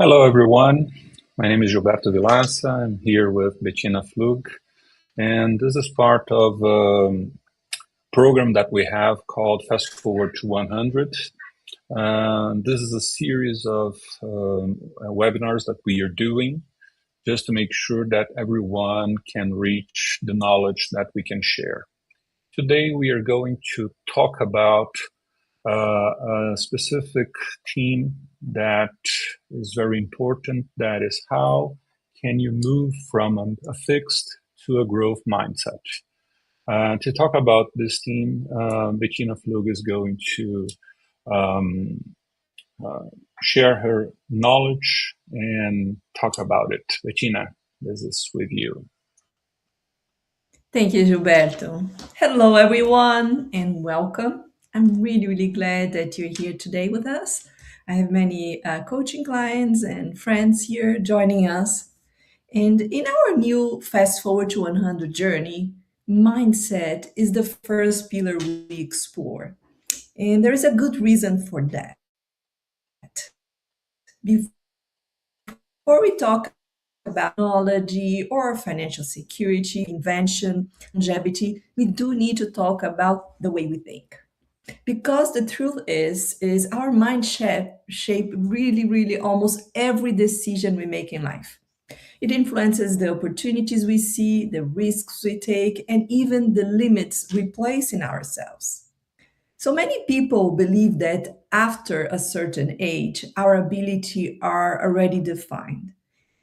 Hello, everyone. My name is Gilberto Vilaça. I'm here with Bettina Flug, and this is part of a program that we have called Fast Forward to 100. This is a series of webinars that we are doing just to make sure that everyone can reach the knowledge that we can share. Today, we are going to talk about a specific theme that is very important. That is, how can you move from a fixed to a growth mindset? To talk about this theme, Bettina Flug is going to um, uh, share her knowledge and talk about it. Bettina, this is with you. Thank you, Gilberto. Hello, everyone, and welcome. I'm really glad that you're here today with us. I have many coaching clients and friends here joining us. And in our new Fast Forward to 100 journey, mindset is the first pillar we explore. And there is a good reason for that. Before we talk about technology or financial security, invention, longevity, we do need to talk about the way we think. Because the truth is our mind shape really almost every decision we make in life. It influences the opportunities we see, the risks we take, and even the limits we place in ourselves. So many people believe that after a certain age, our ability are already defined.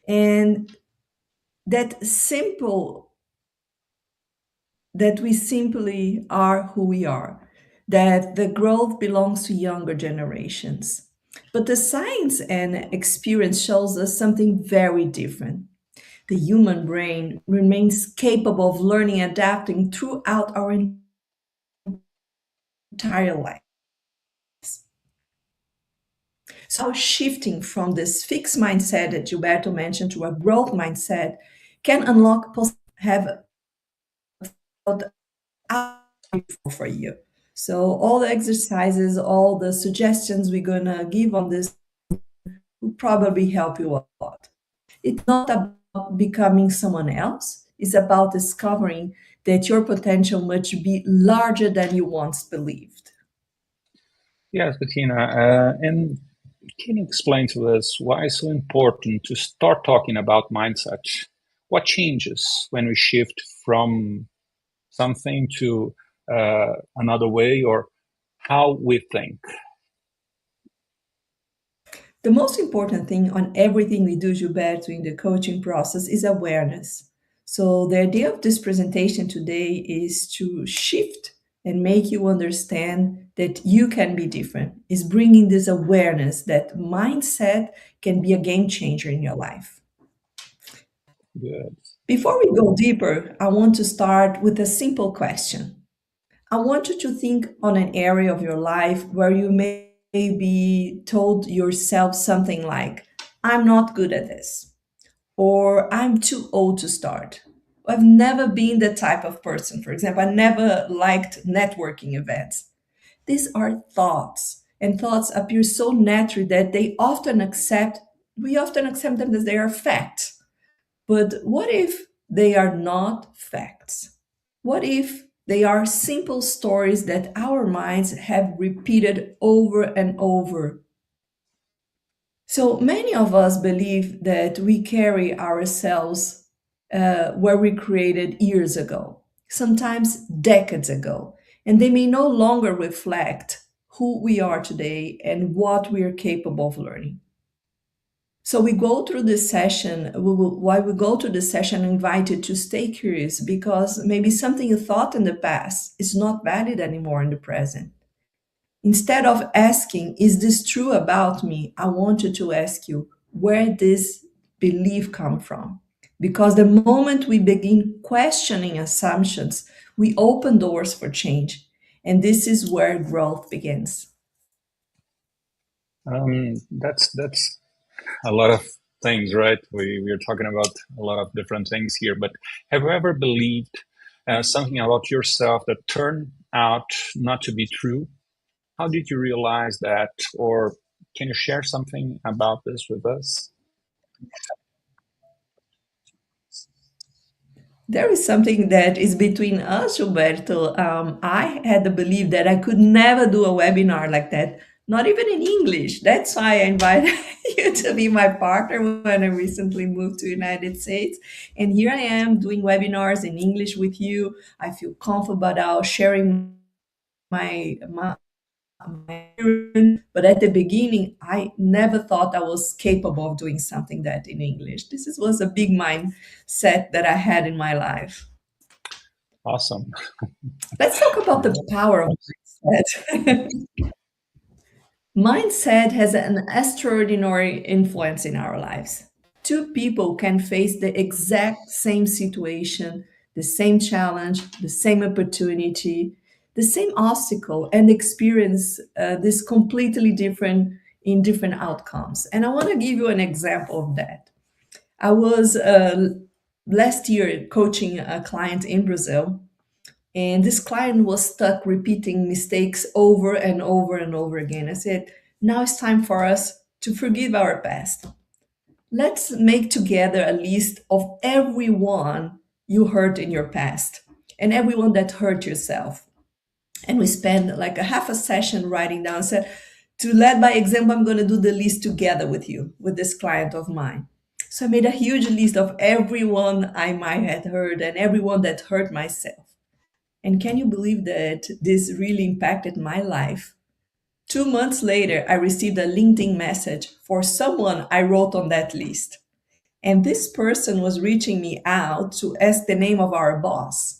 And that simple that we simply are who we are, that the growth belongs to younger generations. But the science and experience shows us something very different. The human brain remains capable of learning and adapting throughout our entire life. So shifting from this fixed mindset that Gilberto mentioned to a growth mindset can unlock have for you. So all the exercises, all the suggestions we're gonna give on this will probably help you a lot. It's not about becoming someone else. It's about discovering that your potential must be larger than you once believed. Yes, Bettina, and can you explain to us why it's so important to start talking about mindset? What changes when we shift from something to another way, or how we think? The most important thing on everything we do, Gilberto, in the coaching process is awareness. So, the idea of this presentation today is to shift and make you understand that you can be different, is bringing this awareness that mindset can be a game changer in your life. Good. Before we go deeper, I want to start with a simple question. I want you to think on an area of your life where you may be told yourself something like, I'm not good at this, or I'm too old to start. I've never been the type of person, for example, I never liked networking events. These are thoughts, and thoughts appear so naturally that we often accept them as they are facts. But what if they are not facts? What if they are simple stories that our minds have repeated over and over? So many of us believe that we carry ourselves where we created years ago, sometimes decades ago, and they may no longer reflect who we are today and what we are capable of learning. So we go through this session, while we go through this session, invited to stay curious because maybe something you thought in the past is not valid anymore in the present. Instead of asking, is this true about me? I want you to ask you, where this belief come from? Because the moment we begin questioning assumptions, we open doors for change. And this is where growth begins. That's a lot of things, right? We are talking about a lot of different things here. But have you ever believed something about yourself that turned out not to be true? How did you realize that, or can you share something about this with us? There is something that is between us, Gilberto. I had the belief that I could never do a webinar like that, not even in English. That's why I invited you to be my partner when I recently moved to the United States. And here I am doing webinars in English with you. I feel comfortable about sharing my but at the beginning, I never thought I was capable of doing something that in English. Was a big mindset that I had in my life. Awesome. Let's talk about the power of mindset. Mindset has an extraordinary influence in our lives. Two people can face the exact same situation, the same challenge, the same opportunity, the same obstacle, and experience this completely different in different outcomes. And I want to give you an example of that. I was last year coaching a client in Brazil, and this client was stuck repeating mistakes over and over and over again. I said, now it's time for us to forgive our past. Let's make together a list of everyone you hurt in your past and everyone that hurt yourself. And we spent like a half a session writing down. Said, to lead by example, I'm going to do the list together with you, with this client of mine. So I made a huge list of everyone I might have hurt and everyone that hurt myself. And can you believe that this really impacted my life? 2 months later, I received a LinkedIn message for someone I wrote on that list. And this person was reaching me out to ask the name of our boss.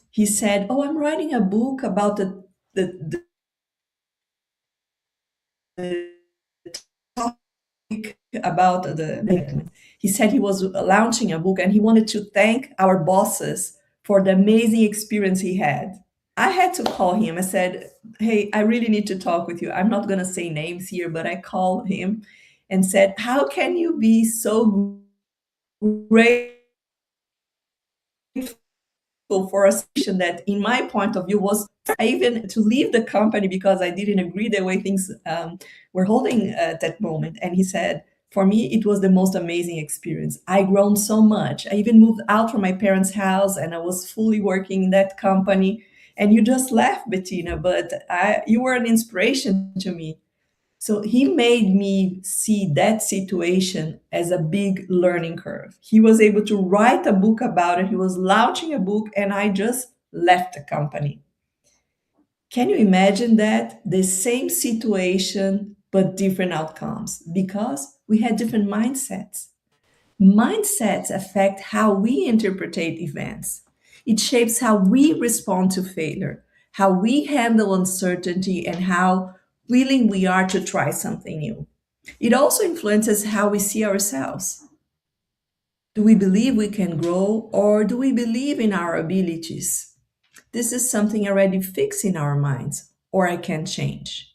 He said, oh, I'm writing a book about the topic about the. He said he was launching a book and he wanted to thank our bosses for the amazing experience he had. I had to call him. I said, hey, I really need to talk with you. I'm not going to say names here, but I called him and said, how can you be so grateful for a situation that, in my point of view, was even to leave the company because I didn't agree the way things were holding at that moment. And he said, for me, it was the most amazing experience. I grown so much. I even moved out from my parents' house and I was fully working in that company. And you just left, Bettina, but you were an inspiration to me. So he made me see that situation as a big learning curve. He was able to write a book about it. He was launching a book, and I just left the company. Can you imagine that? The same situation, but different outcomes because we had different mindsets. Mindsets affect how we interpret events. It shapes how we respond to failure, how we handle uncertainty, and how willing we are to try something new. It also influences how we see ourselves. Do we believe we can grow or do we believe in our abilities? This is something already fixed in our minds, or I can change.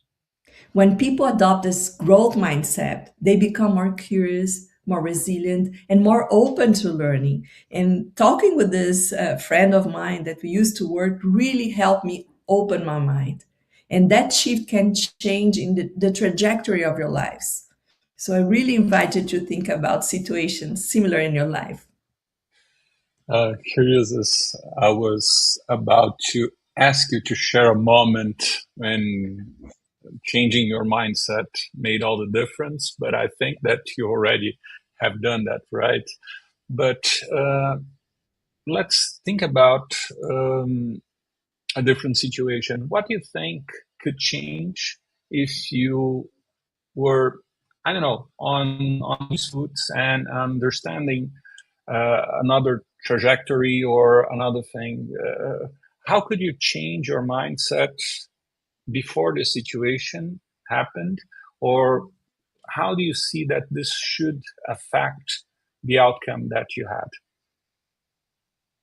When people adopt this growth mindset, they become more curious, more resilient, and more open to learning. And talking with this friend of mine that we used to work really helped me open my mind. And that shift can change in the trajectory of your lives. So I really invite you to think about situations similar in your life. Curious as I was about to ask you to share a moment when changing your mindset made all the difference, but I think that you already have done that, right? But let's think about a different situation. What do you think could change if you were, I don't know, on these foods and understanding another trajectory or another thing? How could you change your mindset before the situation happened? Or how do you see that this should affect the outcome that you had?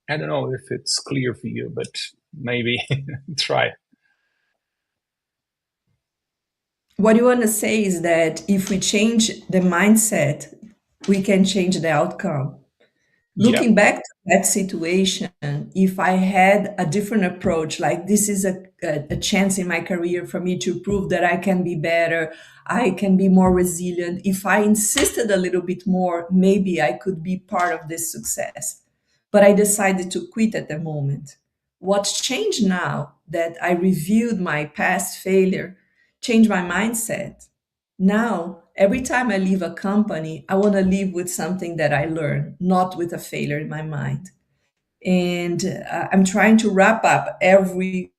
I don't know if it's clear for you, but maybe try. What you want to say is that if we change the mindset, we can change the outcome. Yeah. Looking back to that situation, if I had a different approach, like this is a chance in my career for me to prove that I can be better, I can be more resilient. If I insisted a little bit more, maybe I could be part of this success. But I decided to quit at the moment. What's changed now that I reviewed my past failure, changed my mindset. Now, every time I leave a company, I want to leave with something that I learned, not with a failure in my mind. And I'm trying to wrap up every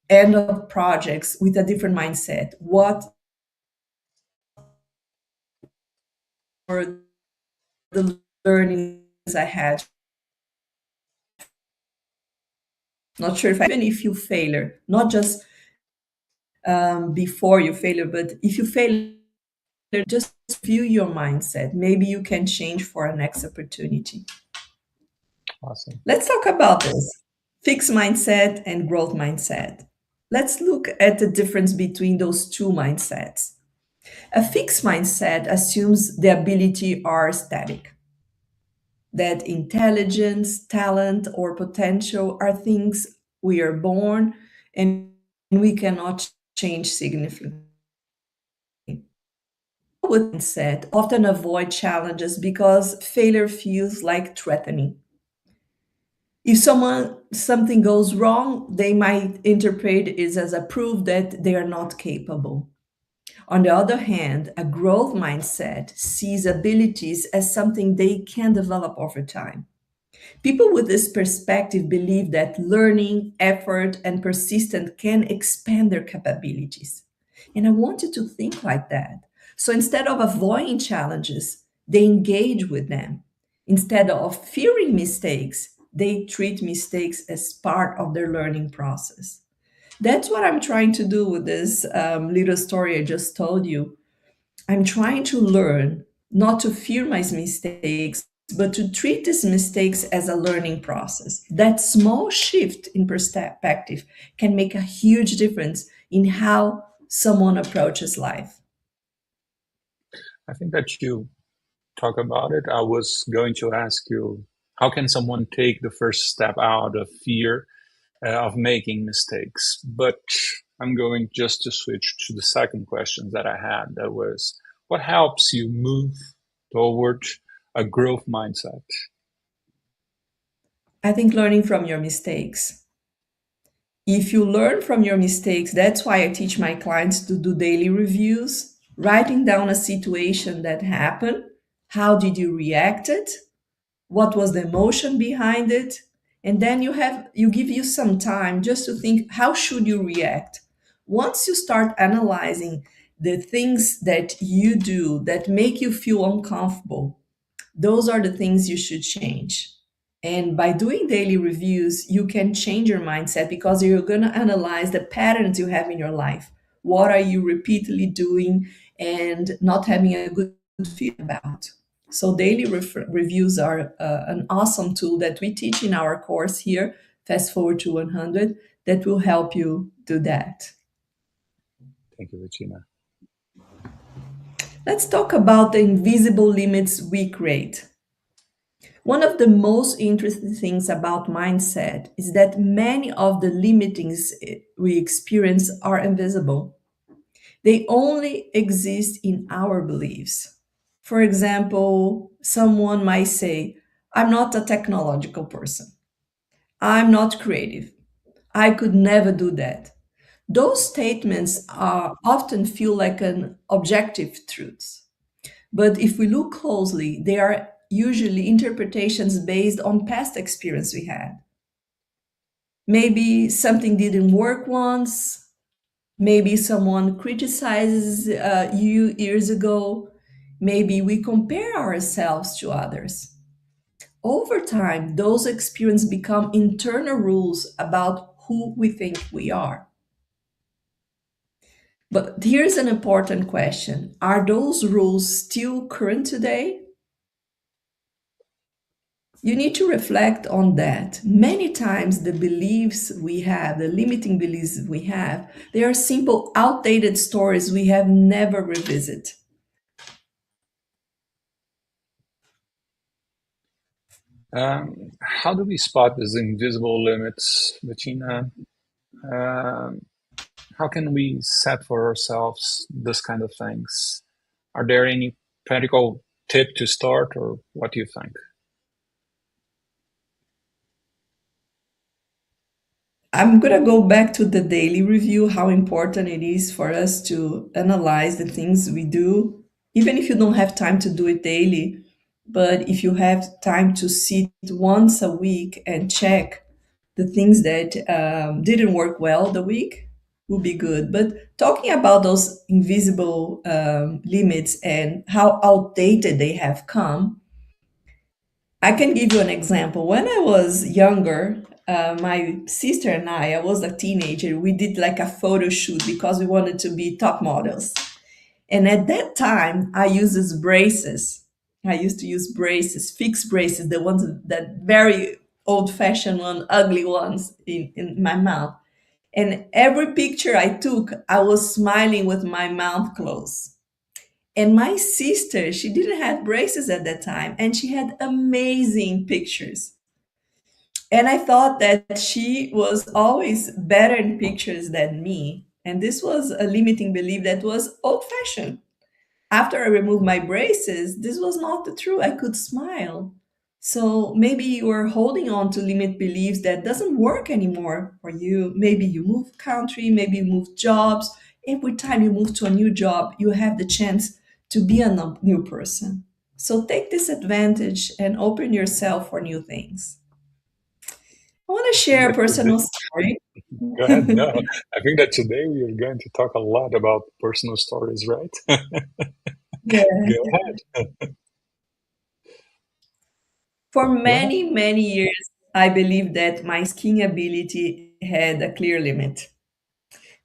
end of projects with a different mindset. What were the learnings I had? Not sure if even if you failure, not just before you failure, but if you fail, just view your mindset. Maybe you can change for a next opportunity. Awesome. Let's talk about this fixed mindset and growth mindset. Let's look at the difference between those two mindsets. A fixed mindset assumes the ability are static, that intelligence, talent, or potential are things we are born and we cannot change significantly. With mindset, often avoid challenges because failure feels like threatening. If something goes wrong, they might interpret it as a proof that they are not capable. On the other hand, a growth mindset sees abilities as something they can develop over time. People with this perspective believe that learning, effort, and persistence can expand their capabilities. And I wanted to think like that. So instead of avoiding challenges, they engage with them. Instead of fearing mistakes, they treat mistakes as part of their learning process. That's what I'm trying to do with this little story I just told you. I'm trying to learn not to fear my mistakes, but to treat these mistakes as a learning process. That small shift in perspective can make a huge difference in how someone approaches life. I think that you talk about it. I was going to ask you, how can someone take the first step out of fear of making mistakes? But I'm going just to switch to the second question that I had. That was, what helps you move toward a growth mindset? I think learning from your mistakes. If you learn from your mistakes, that's why I teach my clients to do daily reviews, writing down a situation that happened. How did you react it? What was the emotion behind it? And then you give you some time just to think, how should you react? Once you start analyzing the things that you do that make you feel uncomfortable, those are the things you should change. And by doing daily reviews, you can change your mindset because you're going to analyze the patterns you have in your life. What are you repeatedly doing and not having a good feel about? So, daily reviews are an awesome tool that we teach in our course here, Fast Forward to 100, that will help you do that. Thank you, Regina. Let's talk about the invisible limits we create. One of the most interesting things about mindset is that many of the limitings we experience are invisible. They only exist in our beliefs. For example, someone might say, I'm not a technological person. I'm not creative. I could never do that. Those statements often feel like an objective truth. But if we look closely, they are usually interpretations based on past experience we had. Maybe something didn't work once, maybe someone criticizes you years ago, maybe we compare ourselves to others. Over time, those experiences become internal rules about who we think we are. But here's an important question. Are those rules still current today? You need to reflect on that. Many times, the beliefs we have, the limiting beliefs we have, they are simple, outdated stories we have never revisited. How do we spot these invisible limits, Bettina? Um, how can we set for ourselves this kind of things? Are there any practical tip to start, or what do you think? I'm going to go back to the daily review, how important it is for us to analyze the things we do, even if you don't have time to do it daily. But if you have time to sit once a week and check the things that didn't work well the week, would be good. But talking about those invisible limits and how outdated they have come, I can give you an example. When I was younger, my sister and I was a teenager, we did like a photo shoot because we wanted to be top models. And at that time, I used these braces. I used to use braces, fixed braces, the ones that very old fashioned one, ugly ones in my mouth. And every picture I took, I was smiling with my mouth closed. And my sister, she didn't have braces at that time, and she had amazing pictures. And I thought that she was always better in pictures than me. And this was a limiting belief that was old fashioned. After I removed my braces, this was not the truth. I could smile. So maybe you are holding on to limit beliefs that doesn't work anymore for you. Maybe you move country, maybe you move jobs. Every time you move to a new job, you have the chance to be a new person. So take this advantage and open yourself for new things. I want to I think share a that personal today, story. go ahead. No, I think that today we are going to talk a lot about personal stories, right? Yeah. Go ahead. For Go ahead. many, many years, I believed that my skiing ability had a clear limit.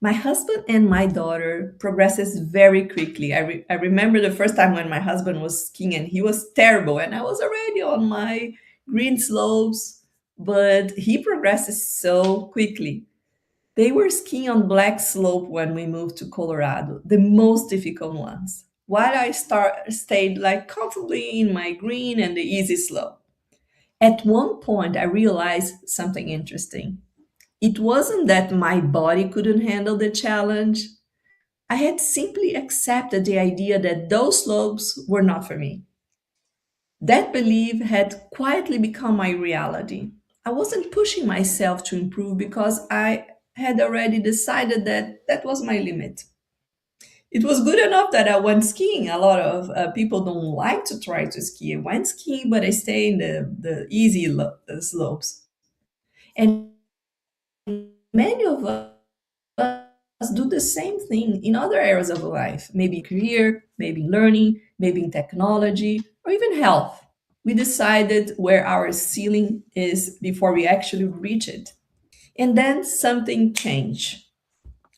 My husband and my daughter progresses very quickly. I remember the first time when my husband was skiing and he was terrible, and I was already on my green slopes, but he progresses so quickly. They were skiing on black slope when we moved to Colorado, the most difficult ones, while stayed like comfortably in my green and the easy slope. At one point, I realized something interesting. It wasn't that my body couldn't handle the challenge. I had simply accepted the idea that those slopes were not for me. That belief had quietly become my reality. I wasn't pushing myself to improve because I had already decided that that was my limit. It was good enough that I went skiing. A lot of people don't like to try to ski. I went skiing, but I stay in the easy slopes. And many of us do the same thing in other areas of life, maybe career, maybe learning, maybe in technology, or even health. We decided where our ceiling is before we actually reach it. And then something changed.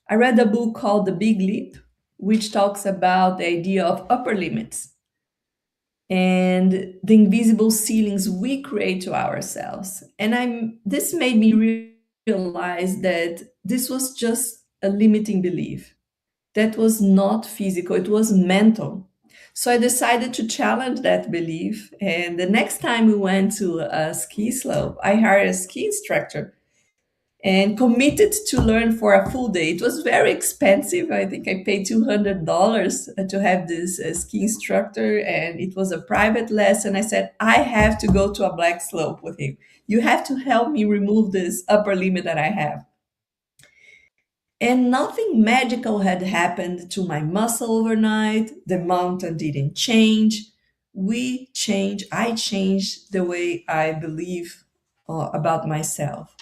I read a book called The Big Leap, which talks about the idea of upper limits and the invisible ceilings we create to ourselves. And this made me realize that this was just a limiting belief. That was not physical, it was mental. So I decided to challenge that belief. And the next time we went to a ski slope, I hired a ski instructor and committed to learn for a full day. It was very expensive. I think I paid $200 to have this ski instructor, and it was a private lesson. I said, I have to go to a black slope with him. You have to help me remove this upper limit that I have. And nothing magical had happened to my muscle overnight. The mountain didn't change. We changed. I changed the way I believe about myself.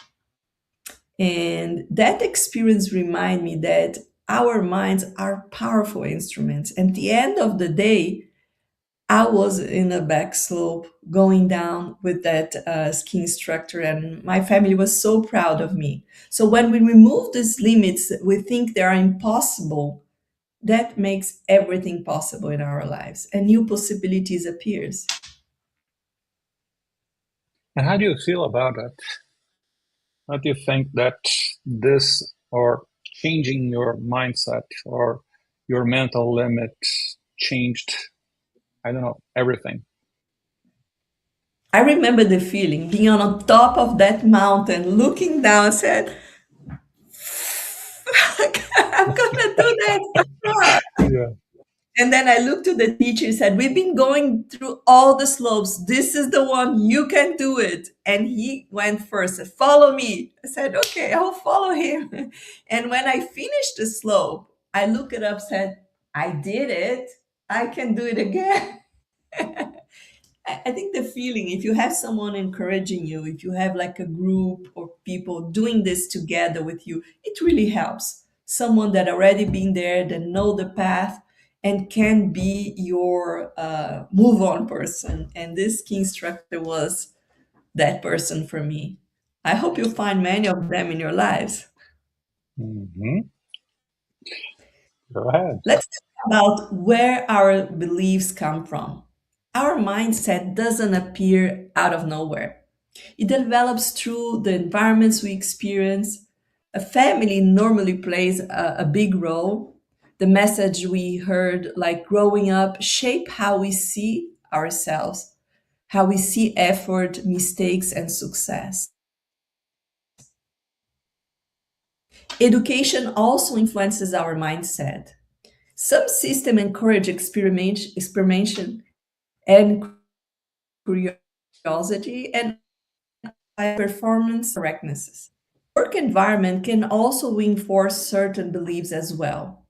And that experience reminded me that our minds are powerful instruments. At the end of the day, I was in a back slope going down with that ski instructor, and my family was so proud of me. So when we remove these limits, we think they are impossible. That makes everything possible in our lives, and new possibilities appears. And how do you feel about it? How do you think that this or changing your mindset or your mental limit changed, I don't know, everything? I remember the feeling being on top of that mountain, looking down, said, I'm gonna do that. Yeah. And then I looked to the teacher and said, we've been going through all the slopes. This is the one, you can do it. And he went first, said, follow me. I said, okay, I'll follow him. And when I finished the slope, I looked it up, said, I did it. I can do it again. I think the feeling, if you have someone encouraging you, if you have like a group or people doing this together with you, it really helps. Someone that already been there, that know the path, and can be your move on person. And this key instructor was that person for me. I hope you find many of them in your lives. Hmm. Go ahead. Let's talk about where our beliefs come from. Our mindset doesn't appear out of nowhere. It develops through the environments we experience. A family normally plays a big role. The message we heard, like growing up, shape how we see ourselves, how we see effort, mistakes, and success. Education also influences our mindset. Some system encourage experimentation and curiosity and performance correctnesses. Work environment can also reinforce certain beliefs as well.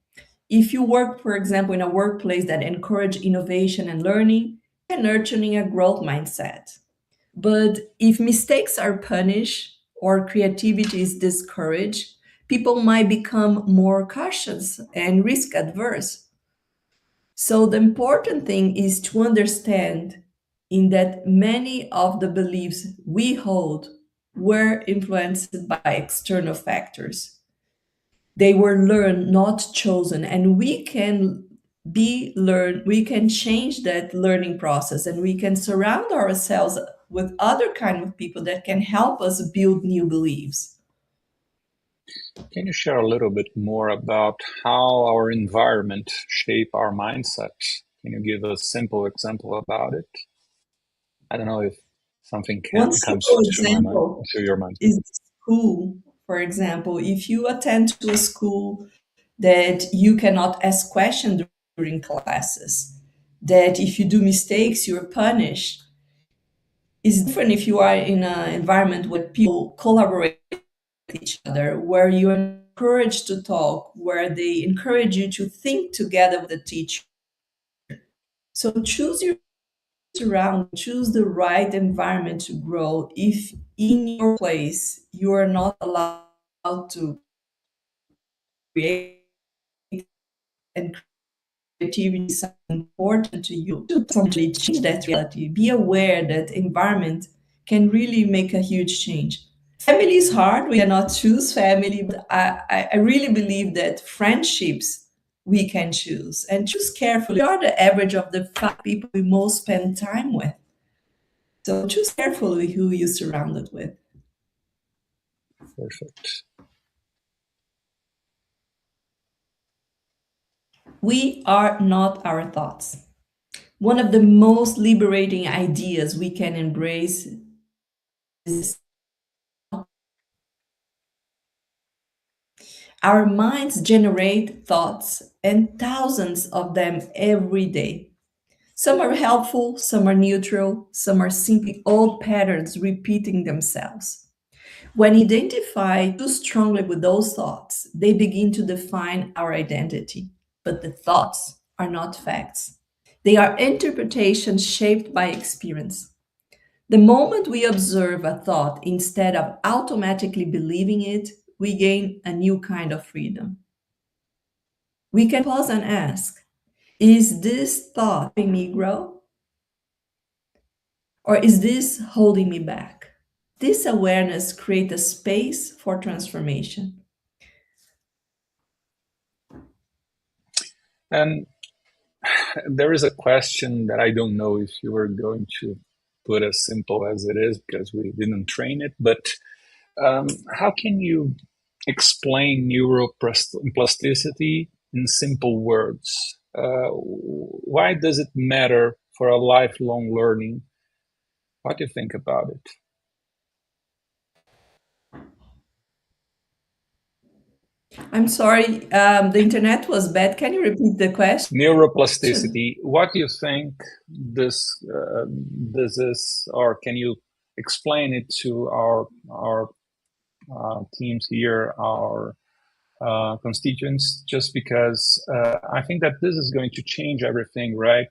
If you work, for example, in a workplace that encourage innovation and learning, and nurturing a growth mindset. But if mistakes are punished or creativity is discouraged, people might become more cautious and risk adverse. So the important thing is to understand in that many of the beliefs we hold were influenced by external factors. They were learned, not chosen, and we can change that learning process and we can surround ourselves with other kind of people that can help us build new beliefs. Can you share a little bit more about how our environment shape our mindset? Can you give a simple example about it? I don't know if something One comes simple to my mind, example to your mind. is school. For example, if you attend to a school that you cannot ask questions during classes, that if you do mistakes, you're punished. It's different if you are in an environment where people collaborate with each other, where you're encouraged to talk, where they encourage you to think together with the teacher. So choose your surrounding, choose the right environment to grow. If in your place you are not allowed to create and creativity is important to you, to totally change that reality. Be aware that environment can really make a huge change. Family is hard. We cannot choose family, but I really believe that friendships we can choose and choose carefully. We are the average of the 5 people we most spend time with. So choose carefully who you're surrounded with. Perfect. We are not our thoughts. One of the most liberating ideas we can embrace is our minds generate thoughts and thousands of them every day. Some are helpful, some are neutral, some are simply old patterns repeating themselves. When identified too strongly with those thoughts, they begin to define our identity. But the thoughts are not facts. They are interpretations shaped by experience. The moment we observe a thought instead of automatically believing it, we gain a new kind of freedom. We can pause and ask, is this thought helping me grow? Or is this holding me back? This awareness creates a space for transformation. And there is a question that I don't know if you are going to put as simple as it is because we didn't train it, but how can you explain neuroplasticity in simple words? Why does it matter for a lifelong learning? What do you think about it? I'm sorry, the internet was bad. Can you repeat the question? Neuroplasticity. What do you think this this is, or can you explain it to our teams here, our constituents? Just because I think that this is going to change everything, right?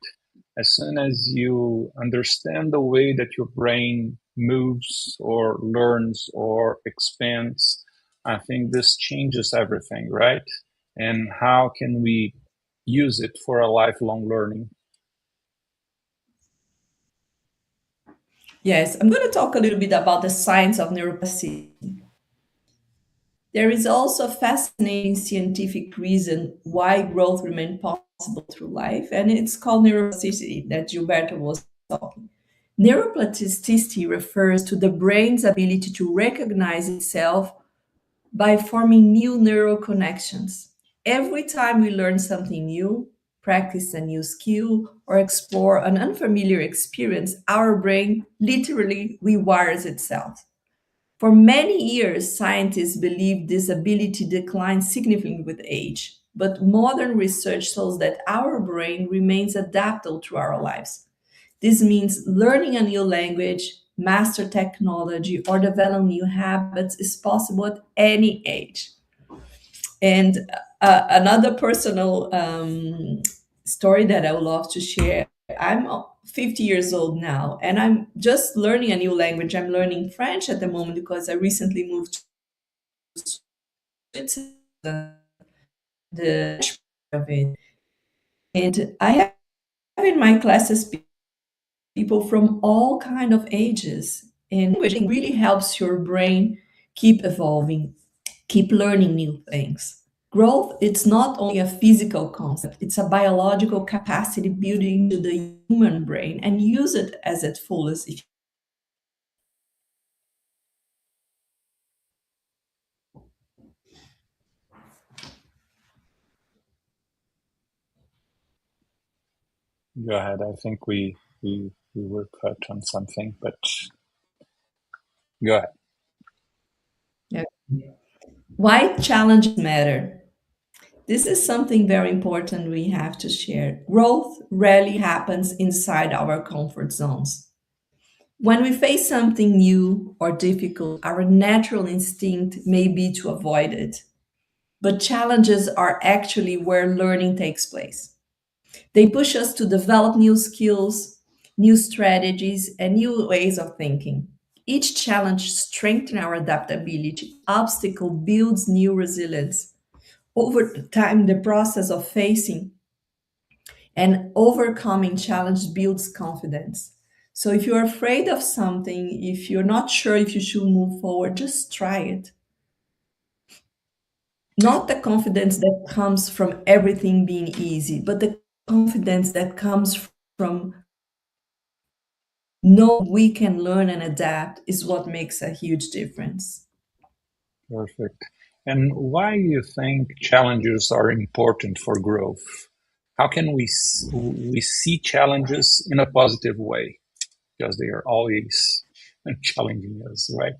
As soon as you understand the way that your brain moves or learns or expands, I think this changes everything, right? And how can we use it for a lifelong learning? Yes, I'm going to talk a little bit about the science of neuroplasticity. There is also a fascinating scientific reason why growth remains possible through life, and it's called neuroplasticity that Gilberto was talking. Neuroplasticity refers to the brain's ability to recognize itself by forming new neural connections. Every time we learn something new, practice a new skill, or explore an unfamiliar experience, our brain literally rewires itself. For many years, scientists believed this ability declines significantly with age, but modern research shows that our brain remains adaptable through our lives. This means learning a new language, master technology, or develop new habits is possible at any age. And another personal story that I would love to share. I'm 50 years old now, and I'm just learning a new language. I'm learning French at the moment because I recently moved to Switzerland, the French part of it. And I have in my classes people from all kind of ages. And language really helps your brain keep evolving, keep learning new things. Growth, it's not only a physical concept, it's a biological capacity built into the human brain and use it as its fullest. Go ahead. I think we were cut on something, but go ahead. Yeah. Why challenges matter? This is something very important we have to share. Growth rarely happens inside our comfort zones. When we face something new or difficult, our natural instinct may be to avoid it. But challenges are actually where learning takes place. They push us to develop new skills, new strategies, and new ways of thinking. Each challenge strengthens our adaptability. Obstacle builds new resilience. Over time, the process of facing and overcoming challenge builds confidence. So if you're afraid of something, if you're not sure if you should move forward, just try it. Not the confidence that comes from everything being easy, but the confidence that comes from knowing we can learn and adapt is what makes a huge difference. Perfect. And why do you think challenges are important for growth? How can we see challenges in a positive way? Because they are always challenging us, right?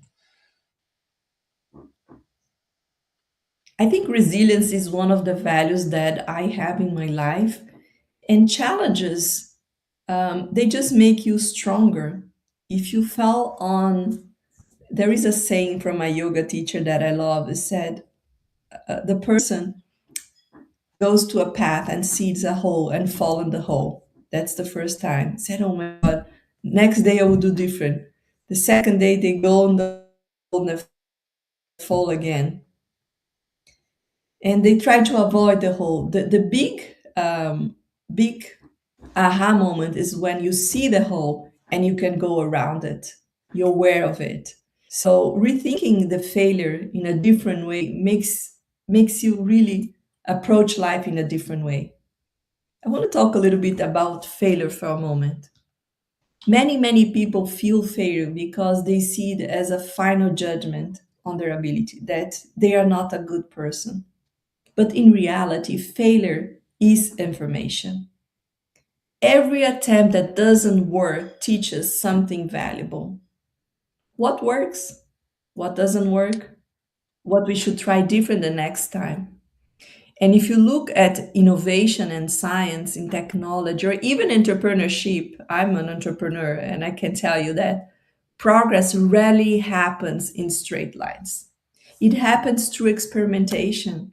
I think resilience is one of the values that I have in my life, and challenges, they just make you stronger. If you fell on, there is a saying from my yoga teacher that I love. It said, the person goes to a path and sees a hole and fall in the hole. That's the first time. Said, oh my God, next day I will do different. The second day they go in the hole and they fall again. And they try to avoid the hole. The big aha moment is when you see the hole and you can go around it. You're aware of it. So rethinking the failure in a different way makes you really approach life in a different way. I want to talk a little bit about failure for a moment. Many people feel failure because they see it as a final judgment on their ability, that they are not a good person. But in reality, failure is information. Every attempt that doesn't work teaches something valuable. What works? What doesn't work? What we should try different the next time. And if you look at innovation and science in technology or even entrepreneurship, I'm an entrepreneur and I can tell you that progress rarely happens in straight lines. It happens through experimentation.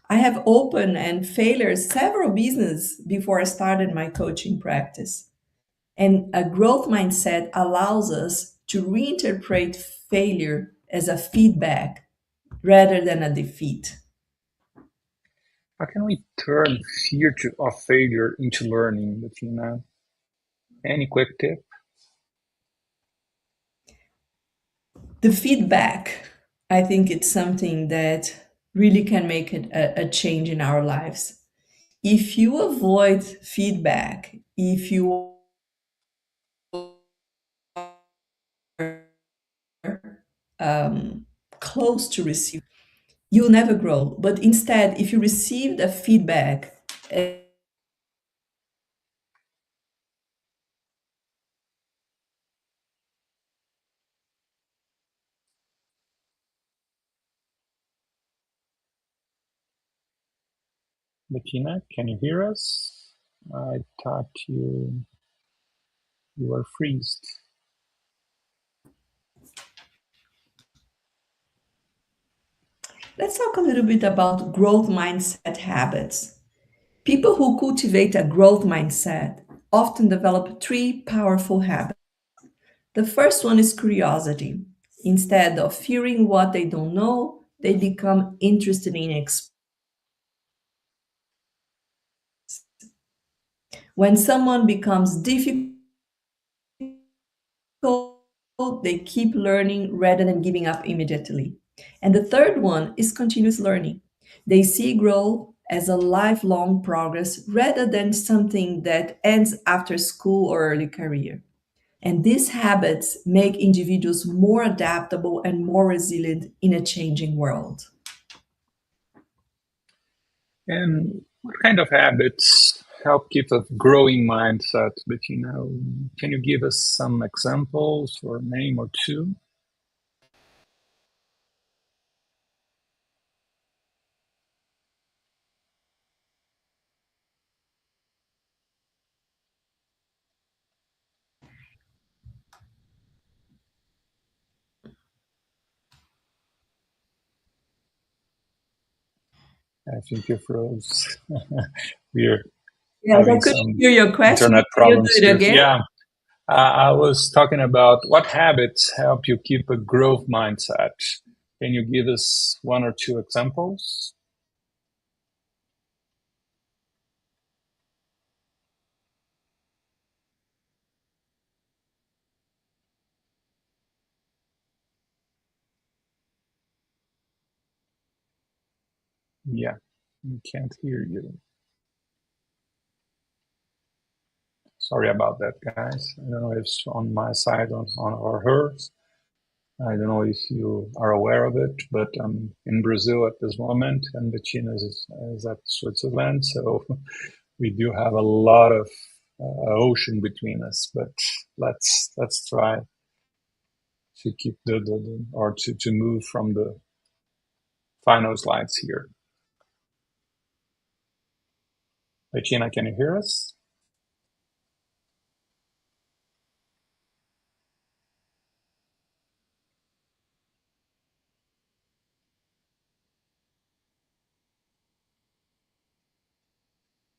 I have opened and failed several businesses before I started my coaching practice. And a growth mindset allows us to reinterpret failure as a feedback rather than a defeat. How can we turn of failure into learning, Bettina? Any quick tip? The feedback, I think it's something that really can make a change in our lives. If you avoid feedback, if you are close to receive, you'll never grow. But instead, if you receive the feedback, Bettina, can you hear us? I thought you were freezed. let's talk a little bit about growth mindset habits. People who cultivate a growth mindset often develop three powerful habits. The first one is curiosity. Instead of fearing what they don't know, they become interested in exploring. When someone becomes difficult, they keep learning rather than giving up immediately. And the third one is continuous learning. They see growth as a lifelong progress rather than something that ends after school or early career. And these habits make individuals more adaptable and more resilient in a changing world. And what kind of habits help keep a growing mindset? Bettina, can you give us some examples or name or two? I think you froze. We're Yes, I having couldn't some hear your question. internet Can you do problems it here. again? Yeah, I was talking about what habits help you keep a growth mindset. Can you give us one or two examples? Yeah, we can't hear you. Sorry about that, guys. I don't know if it's on my side on or hers. I don't know if you are aware of it, but I'm in Brazil at this moment, and Bettina is at Switzerland. So we do have a lot of ocean between us. But let's try to keep or to move from the final slides here. Bettina, can you hear us?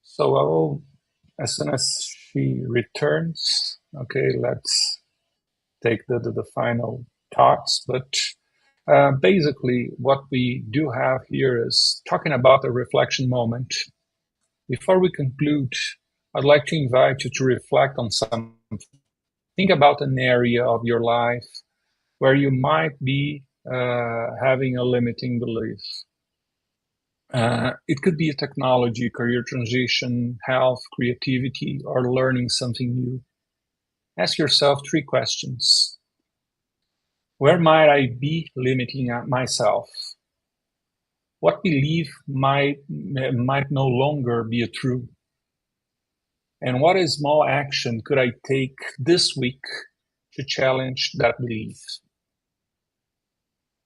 So I will, as soon as she returns, okay, let's take the final thoughts. But basically, what we do have here is talking about a reflection moment. Before we conclude, I'd like to invite you to reflect on something. Think about an area of your life where you might be having a limiting belief. It could be a technology, career transition, health, creativity, or learning something new. Ask yourself three questions. Where might I be limiting myself? What belief might no longer be a true? And what a small action could I take this week to challenge that belief?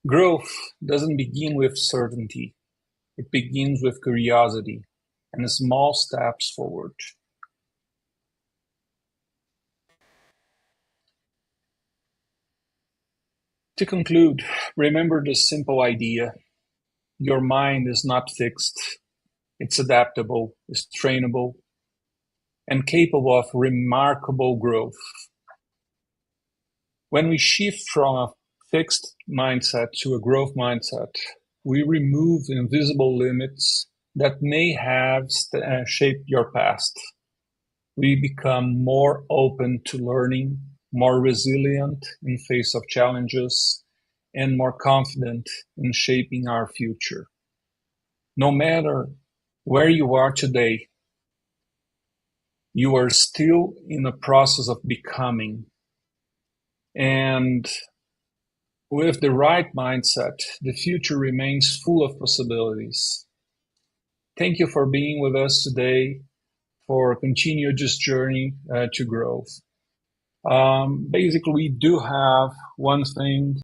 Growth doesn't begin with certainty. It begins with curiosity and small steps forward. To conclude, remember this simple idea. Your mind is not fixed. It's adaptable, it's trainable, and capable of remarkable growth. When we shift from a fixed mindset to a growth mindset, we remove invisible limits that may have shaped your past. We become more open to learning, more resilient in face of challenges, and more confident in shaping our future. No matter where you are today, you are still in the process of becoming. And with the right mindset, the future remains full of possibilities. Thank you for being with us today, for continue this journey to growth. Basically, we do have one thing